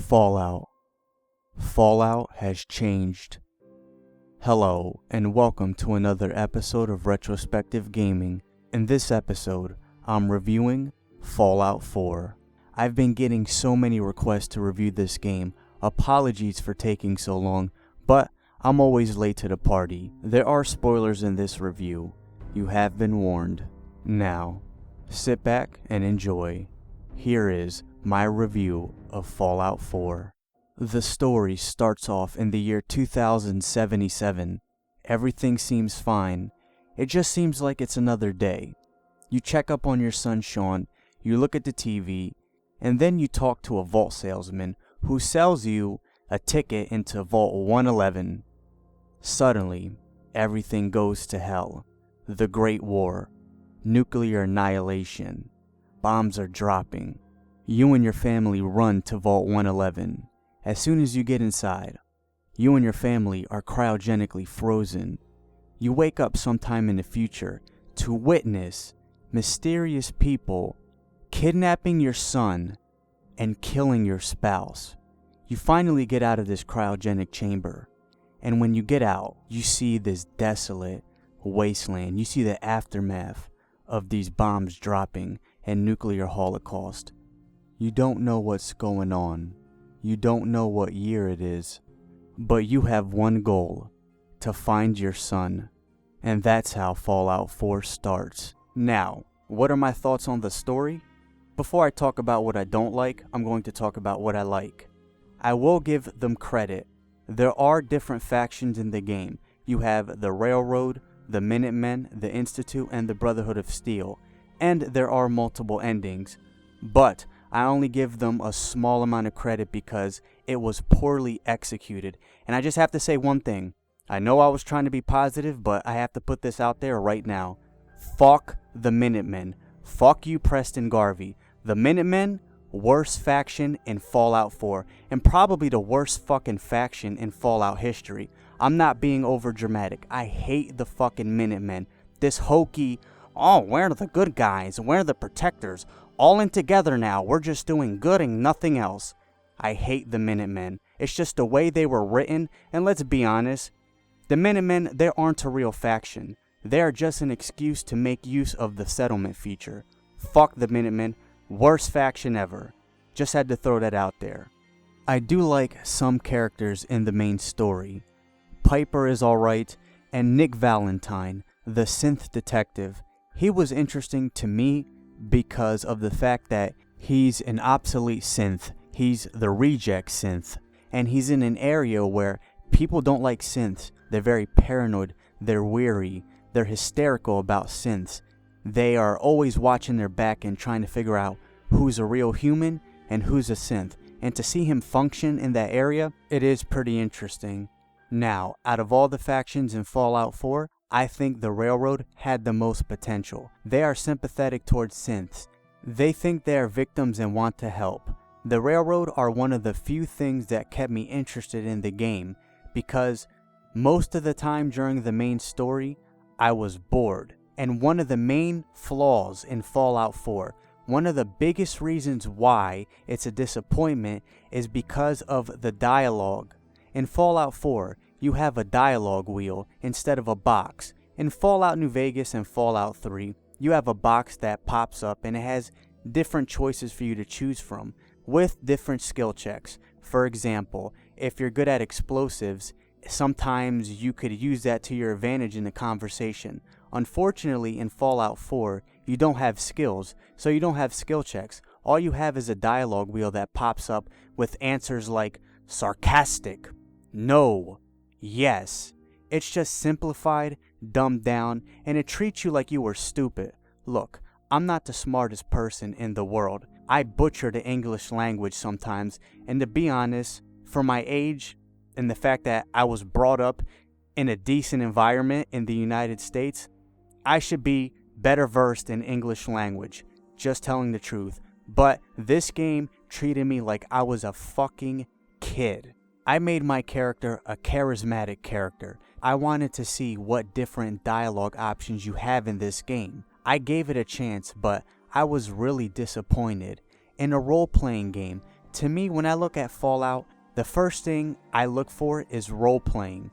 Fallout. Fallout has changed. Hello, and welcome to another episode of Retrospective Gaming. In this episode, I'm reviewing Fallout 4. I've been getting so many requests to review this game. Apologies for taking so long, but I'm always late to the party. There are spoilers in this review. You have been warned. Now, sit back and enjoy. Here is my review of Fallout 4. The story starts off in the year 2077. Everything seems fine. It just seems like it's another day. You check up on your son Sean, you look at the TV, and then you talk to a vault salesman who sells you a ticket into Vault 111. Suddenly, everything goes to hell. The Great War. Nuclear annihilation. Bombs are dropping. You and your family run to Vault 111. As soon as you get inside, you and your family are cryogenically frozen. You wake up sometime in the future to witness mysterious people kidnapping your son and killing your spouse. You finally get out of this cryogenic chamber, and when you get out, you see this desolate wasteland. You see the aftermath of these bombs dropping and nuclear holocaust. You don't know what's going on. You don't know what year it is. But you have one goal: to find your son. And that's how Fallout 4 starts. Now, what are my thoughts on the story? Before I talk about what I don't like, I'm going to talk about what I like. I will give them credit. There are different factions in the game. You have the Railroad, the Minutemen, the Institute, and the Brotherhood of Steel. And there are multiple endings. But I only give them a small amount of credit because it was poorly executed. And I just have to say one thing. I know I was trying to be positive, but I have to put this out there right now. Fuck the Minutemen. Fuck you, Preston Garvey. The Minutemen, worst faction in Fallout 4. And probably the worst fucking faction in Fallout history. I'm not being over dramatic. I hate the fucking Minutemen. This hokey, oh, we're the good guys, we're the protectors. All in together now, we're just doing good and nothing else. I hate the Minutemen. It's just the way they were written, and let's be honest, the Minutemen, they aren't a real faction. They are just an excuse to make use of the settlement feature. Fuck the Minutemen, worst faction ever. Just had to throw that out there. I do like some characters in the main story. Piper is alright, and Nick Valentine, the synth detective, he was interesting to me because of the fact that he's an obsolete synth. He's the reject synth, and he's in an area where people don't like synths. They're very paranoid, they're weary, they're hysterical about synths. They are always watching their back and trying to figure out who's a real human and who's a synth. And to see him function in that area, it is pretty interesting. Now, out of all the factions in Fallout 4, I think the Railroad had the most potential. They are sympathetic towards synths. They think they are victims and want to help. The Railroad are one of the few things that kept me interested in the game, because most of the time during the main story, I was bored. And one of the main flaws in Fallout 4, one of the biggest reasons why it's a disappointment, is because of the dialogue. In Fallout 4, you have a dialogue wheel instead of a box. In Fallout New Vegas and Fallout 3, you have a box that pops up and it has different choices for you to choose from with different skill checks. For example, if you're good at explosives, sometimes you could use that to your advantage in the conversation. Unfortunately, in Fallout 4, you don't have skills, so you don't have skill checks. All you have is a dialogue wheel that pops up with answers like sarcastic, no, yes. It's just simplified, dumbed down, and it treats you like you were stupid. Look, I'm not the smartest person in the world. I butcher the English language sometimes, and to be honest, for my age and the fact that I was brought up in a decent environment in the United States, I should be better versed in English language, just telling the truth. But this game treated me like I was a fucking kid. I made my character a charismatic character. I wanted to see what different dialogue options you have in this game. I gave it a chance, but I was really disappointed. In a role-playing game, To me, when I look at Fallout, the first thing I look for is role-playing.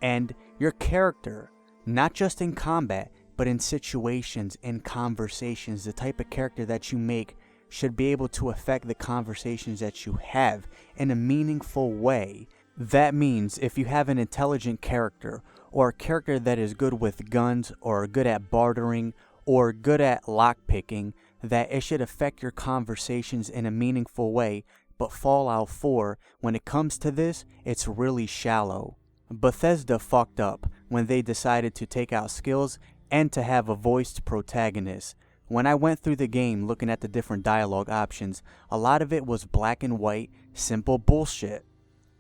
And your character, not just in combat, but in situations, in conversations, the type of character that you make should be able to affect the conversations that you have in a meaningful way. That means if you have an intelligent character, or a character that is good with guns, or good at bartering, or good at lockpicking, that it should affect your conversations in a meaningful way. But Fallout 4, when it comes to this, it's really shallow. Bethesda fucked up when they decided to take out skills and to have a voiced protagonist. When I went through the game looking at the different dialogue options, a lot of it was black and white, simple bullshit.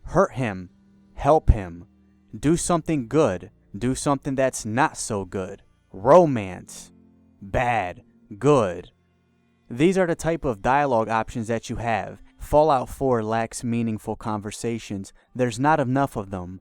Hurt him, help him, do something good, do something that's not so good, romance, bad, good. These are the type of dialogue options that you have. Fallout 4 lacks meaningful conversations. There's not enough of them.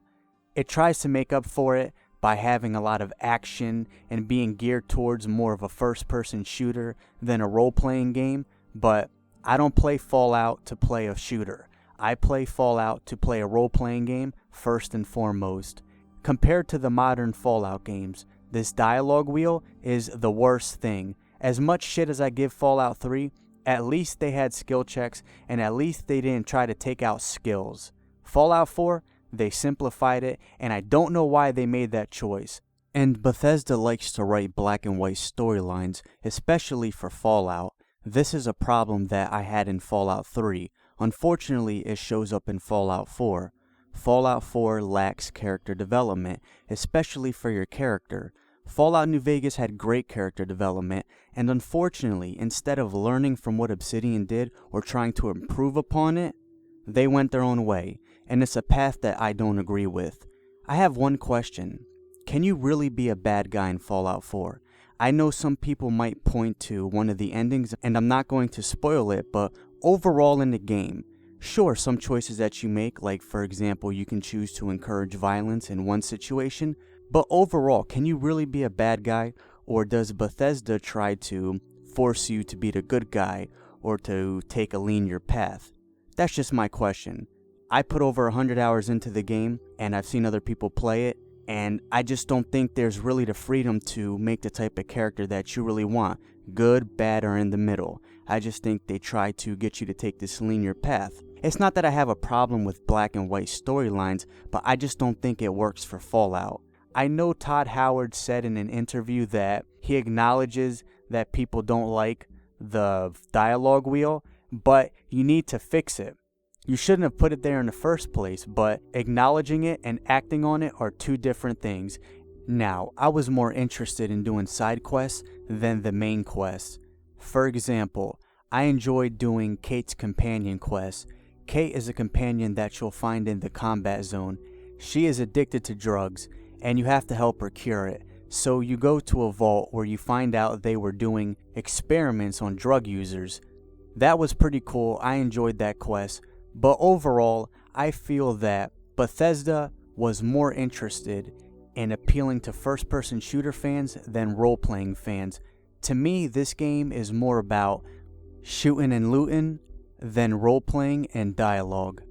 It tries to make up for it by having a lot of action and being geared towards more of a first-person shooter than a role-playing game, but I don't play Fallout to play a shooter. I play Fallout to play a role-playing game first and foremost. Compared to the modern Fallout games, this dialogue wheel is the worst thing. As much shit as I give Fallout 3, at least they had skill checks and at least they didn't try to take out skills. Fallout 4, they simplified it, and I don't know why they made that choice. And Bethesda likes to write black and white storylines, especially for Fallout. This is a problem that I had in Fallout 3. Unfortunately, it shows up in Fallout 4. Fallout 4 lacks character development, especially for your character. Fallout New Vegas had great character development, and unfortunately, instead of learning from what Obsidian did or trying to improve upon it, they went their own way, and it's a path that I don't agree with. I have one question. Can you really be a bad guy in Fallout 4? I know some people might point to one of the endings, and I'm not going to spoil it, but overall in the game, sure, some choices that you make, like for example, you can choose to encourage violence in one situation, but overall, can you really be a bad guy, or does Bethesda try to force you to be the good guy, or to take a linear path? That's just my question. I put over 100 hours into the game, and I've seen other people play it, and I just don't think there's really the freedom to make the type of character that you really want. Good, bad, or in the middle. I just think they try to get you to take this linear path. It's not that I have a problem with black and white storylines, but I just don't think it works for Fallout. I know Todd Howard said in an interview that he acknowledges that people don't like the dialogue wheel, but you need to fix it. You shouldn't have put it there in the first place, but acknowledging it and acting on it are two different things. Now, I was more interested in doing side quests than the main quests. For example, I enjoyed doing Kate's companion quest. Kate is a companion that you'll find in the combat zone. She is addicted to drugs, and you have to help her cure it. So you go to a vault where you find out they were doing experiments on drug users. That was pretty cool. I enjoyed that quest. But overall, I feel that Bethesda was more interested in appealing to first-person shooter fans than role-playing fans. To me, this game is more about shooting and looting than role-playing and dialogue.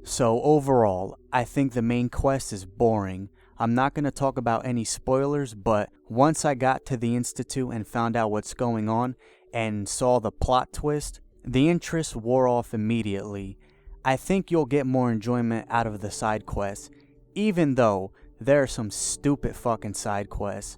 So overall, I think the main quest is boring. I'm not going to talk about any spoilers, but once I got to the Institute and found out what's going on and saw the plot twist, the interest wore off immediately. I think you'll get more enjoyment out of the side quests, even though there are some stupid fucking side quests,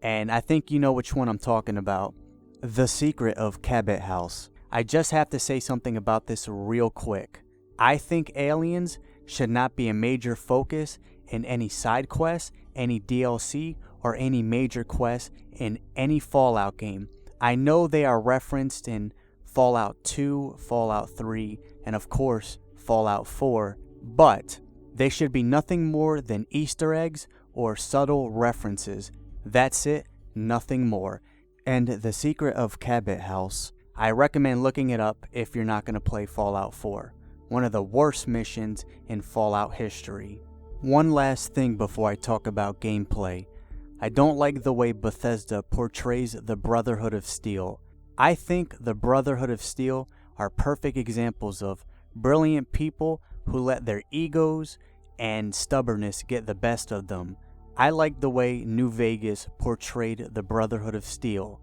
and I think you know which one I'm talking about. The Secret of Cabot House. I just have to say something about this real quick. I think aliens should not be a major focus in any side quests, any DLC, or any major quests in any Fallout game. I know they are referenced in Fallout 2, Fallout 3, and of course Fallout 4, but they should be nothing more than Easter eggs or subtle references. That's it, nothing more. And The Secret of Cabot House, I recommend looking it up if you're not going to play Fallout 4. One of the worst missions in Fallout history. One last thing before I talk about gameplay. I don't like the way Bethesda portrays the Brotherhood of Steel. I think the Brotherhood of Steel are perfect examples of brilliant people who let their egos and stubbornness get the best of them. I like the way New Vegas portrayed the Brotherhood of Steel.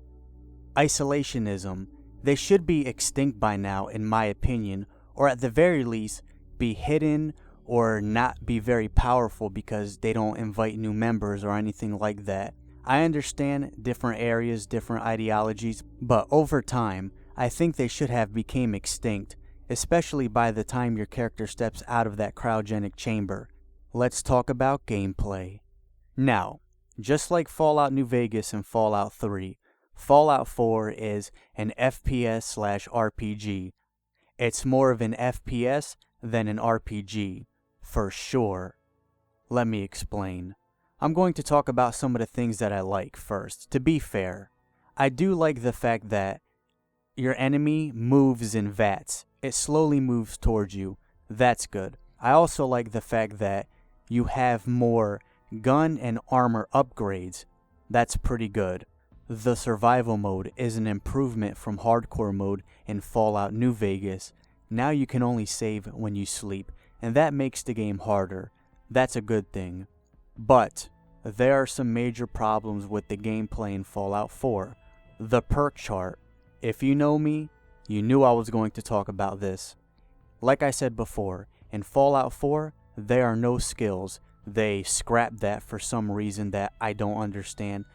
Isolationism, they should be extinct by now in my opinion, or at the very least be hidden or not be very powerful because they don't invite new members or anything like that. I understand different areas, different ideologies, but over time, I think they should have become extinct, especially by the time your character steps out of that cryogenic chamber. Let's talk about gameplay. Now, just like Fallout New Vegas and Fallout 3, Fallout 4 is an FPS/RPG. It's more of an FPS than an RPG, for sure. Let me explain. I'm going to talk about some of the things that I like first. To be fair, I do like the fact that your enemy moves in vats. It slowly moves towards you. That's good. I also like the fact that you have more gun and armor upgrades. That's pretty good. The survival mode is an improvement from hardcore mode in Fallout New Vegas. Now you can only save when you sleep, and that makes the game harder. That's a good thing. But there are some major problems with the gameplay in Fallout 4. The Perk Chart. If you know me, you knew I was going to talk about this. Like I said before, in Fallout 4, there are no skills. They scrapped that for some reason that I don't understand.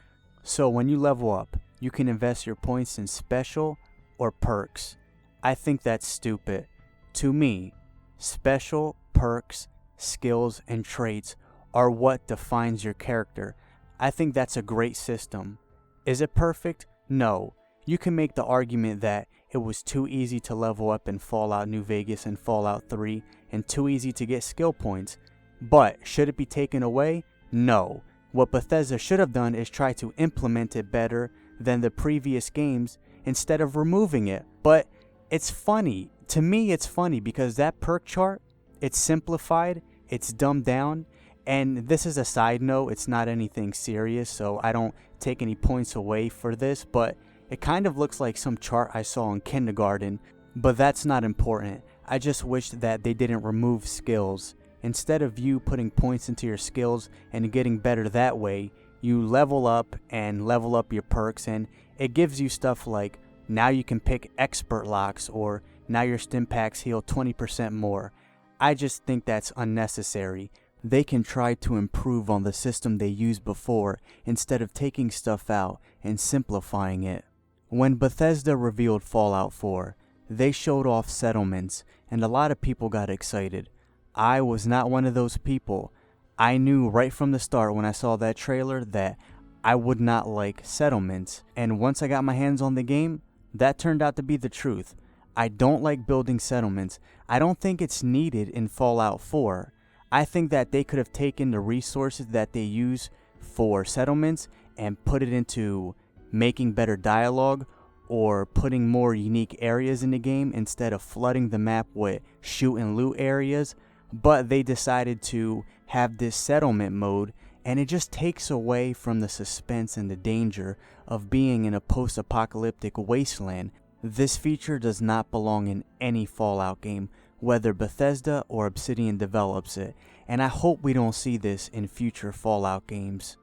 So when you level up, you can invest your points in special or perks. I think that's stupid. To me, special, perks, skills, and traits are what defines your character. I think that's a great system. Is it perfect? No. You can make the argument that it was too easy to level up in Fallout New Vegas and Fallout 3 and too easy to get skill points. But should it be taken away? No. What Bethesda should have done is try to implement it better than the previous games instead of removing it. But it's funny. To me, it's funny because that perk chart, it's simplified, it's dumbed down, and this is a side note, it's not anything serious, so I don't take any points away for this, but it kind of looks like some chart I saw in kindergarten, but that's not important. I just wish that they didn't remove skills. Instead of you putting points into your skills and getting better that way, you level up and level up your perks, and it gives you stuff like now you can pick expert locks or now your stim packs heal 20% more. I just think that's unnecessary. They can try to improve on the system they used before instead of taking stuff out and simplifying it. When Bethesda revealed Fallout 4, they showed off settlements and a lot of people got excited. I was not one of those people. I knew right from the start when I saw that trailer that I would not like settlements, and once I got my hands on the game, that turned out to be the truth. I don't like building settlements. I don't think it's needed in Fallout 4. I think that they could have taken the resources that they use for settlements and put it into making better dialogue or putting more unique areas in the game instead of flooding the map with shoot and loot areas. But they decided to have this settlement mode, and it just takes away from the suspense and the danger of being in a post-apocalyptic wasteland. This feature does not belong in any Fallout game, whether Bethesda or Obsidian develops it, and I hope we don't see this in future Fallout games.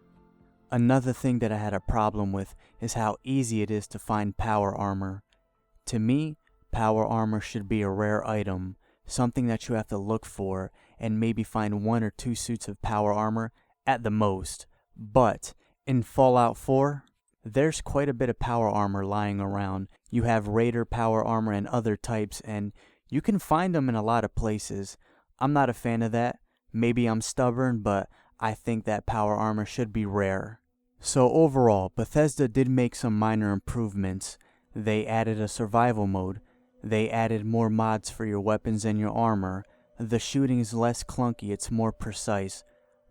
Another thing that I had a problem with is how easy it is to find power armor. To me, power armor should be a rare item, something that you have to look for and maybe find 1 or 2 suits of power armor at the most. But in Fallout 4, there's quite a bit of power armor lying around. You have Raider power armor and other types, and you can find them in a lot of places. I'm not a fan of that. Maybe I'm stubborn, but I think that power armor should be rare. So overall, Bethesda did make some minor improvements. They added a survival mode. They added more mods for your weapons and your armor. The shooting is less clunky, it's more precise.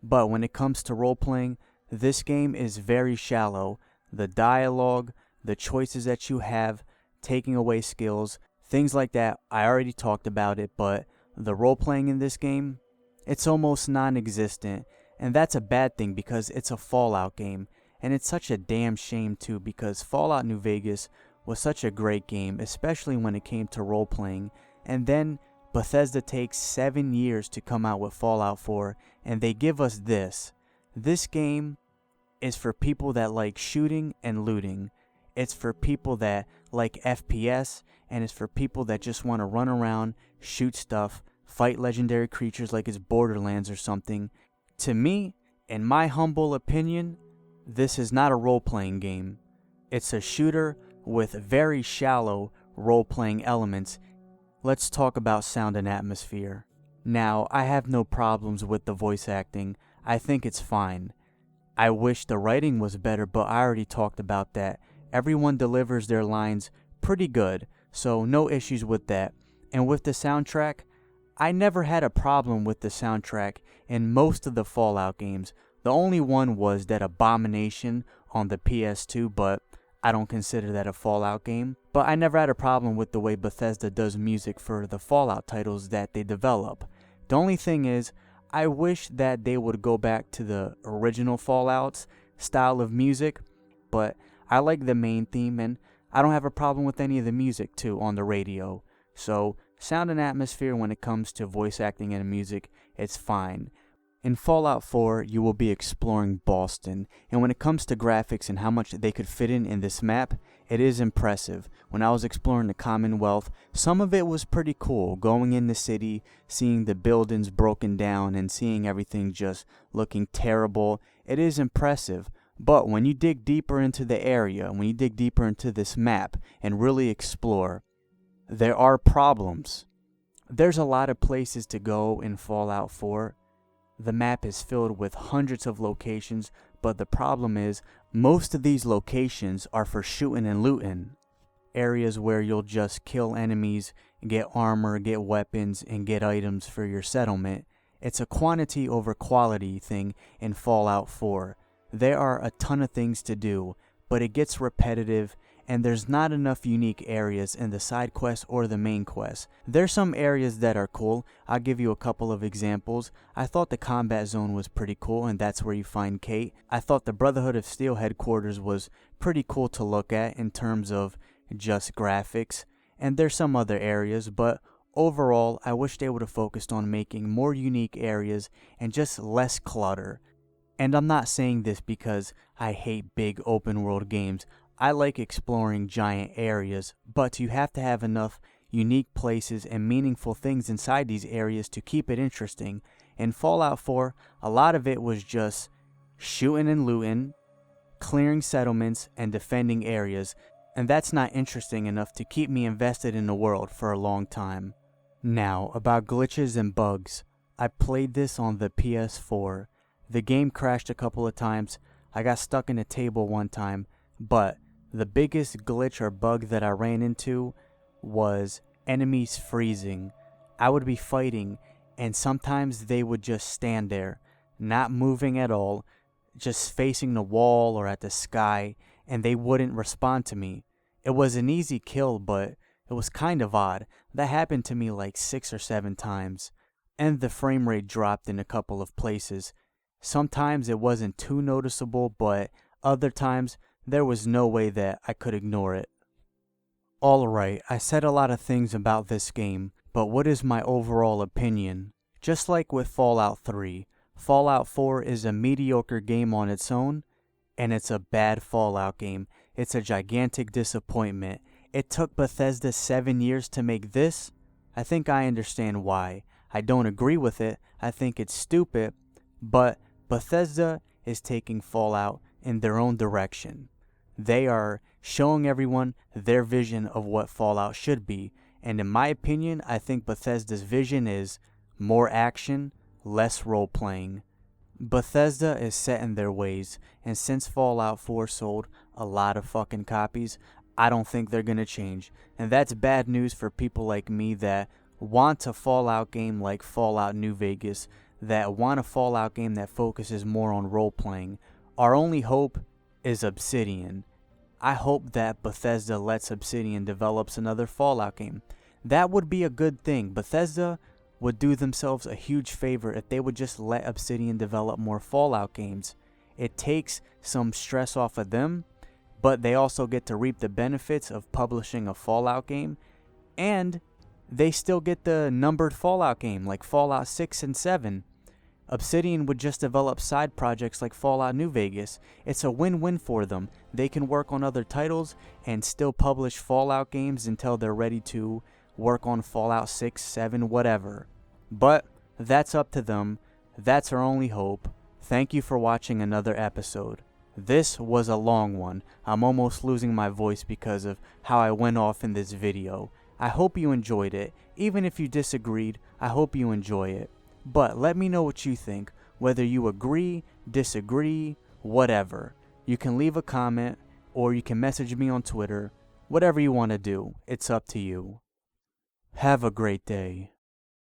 But when it comes to role-playing, this game is very shallow. The dialogue, the choices that you have, taking away skills, things like that, I already talked about it, but the role-playing in this game, it's almost non-existent. And that's a bad thing because it's a Fallout game. And it's such a damn shame too, because Fallout New Vegas was such a great game, especially when it came to role-playing. And then Bethesda takes 7 years to come out with Fallout 4, and they give us this. This game is for people that like shooting and looting. It's for people that like FPS, and it's for people that just want to run around, shoot stuff, fight legendary creatures like it's Borderlands or something. To me, in my humble opinion, this is not a role-playing game. It's a shooter with very shallow role-playing elements. Let's talk about sound and atmosphere. Now, I have no problems with the voice acting. I think it's fine. I wish the writing was better, but I already talked about that. Everyone delivers their lines pretty good, so no issues with that. And with the soundtrack, I never had a problem with the soundtrack in most of the Fallout games. The only one was that Abomination on the PS2, but I don't consider that a Fallout game. But I never had a problem with the way Bethesda does music for the Fallout titles that they develop. The only thing is, I wish that they would go back to the original Fallout's style of music, but I like the main theme, and I don't have a problem with any of the music too on the radio. So sound and atmosphere when it comes to voice acting and music, it's fine. In Fallout 4, you will be exploring Boston, and when it comes to graphics and how much they could fit in this map, it is impressive. When I was exploring the Commonwealth, some of it was pretty cool, going in the city, seeing the buildings broken down, and seeing everything just looking terrible. It is impressive, but when you dig deeper into the area, when you dig deeper into this map and really explore, there are problems. There's a lot of places to go in Fallout 4. The map is filled with hundreds of locations, but the problem is most of these locations are for shooting and looting. Areas where you'll just kill enemies, get armor, get weapons, and get items for your settlement. It's a quantity over quality thing in Fallout 4. There are a ton of things to do, but it gets repetitive, and there's not enough unique areas in the side quest or the main quest. There's some areas that are cool. I'll give you a couple of examples. I thought the combat zone was pretty cool, and that's where you find Kate. I thought the Brotherhood of Steel headquarters was pretty cool to look at in terms of just graphics. And there's some other areas, but overall, I wish they would have focused on making more unique areas and just less clutter. And I'm not saying this because I hate big open world games. I like exploring giant areas, but you have to have enough unique places and meaningful things inside these areas to keep it interesting. In Fallout 4, a lot of it was just shooting and looting, clearing settlements, and defending areas, and that's not interesting enough to keep me invested in the world for a long time. Now, about glitches and bugs. I played this on the PS4. The game crashed a couple of times. I got stuck in a table one time, but the biggest glitch or bug that I ran into was enemies freezing. I would be fighting, and sometimes they would just stand there, not moving at all, just facing the wall or at the sky, and they wouldn't respond to me. It was an easy kill, but it was kind of odd. That happened to me like 6 or 7 times, and the frame rate dropped in a couple of places. Sometimes it wasn't too noticeable, but other times there was no way that I could ignore it. Alright, I said a lot of things about this game, but what is my overall opinion? Just like with Fallout 3, Fallout 4 is a mediocre game on its own, and it's a bad Fallout game. It's a gigantic disappointment. It took Bethesda 7 years to make this. I think I understand why. I don't agree with it. I think it's stupid, but Bethesda is taking Fallout in their own direction. They are showing everyone their vision of what Fallout should be, and in my opinion, I think Bethesda's vision is more action, less role-playing. Bethesda is set in their ways, and since Fallout 4 sold a lot of fucking copies, I don't think they're gonna change, and that's bad news for people like me that want a Fallout game like Fallout New Vegas, that want a Fallout game that focuses more on role-playing. Our only hope is Obsidian. I hope that Bethesda lets Obsidian develops another Fallout game. That would be a good thing. Bethesda would do themselves a huge favor if they would just let Obsidian develop more Fallout games. It takes some stress off of them, but they also get to reap the benefits of publishing a Fallout game, and they still get the numbered Fallout game like Fallout 6 and 7. Obsidian would just develop side projects like Fallout New Vegas. It's a win-win for them. They can work on other titles and still publish Fallout games until they're ready to work on Fallout 6, 7, whatever. But that's up to them. That's our only hope. Thank you for watching another episode. This was a long one. I'm almost losing my voice because of how I went off in this video. I hope you enjoyed it. Even if you disagreed, I hope you enjoy it. But let me know what you think, whether you agree, disagree, whatever. You can leave a comment, or you can message me on Twitter. Whatever you want to do, it's up to you. Have a great day.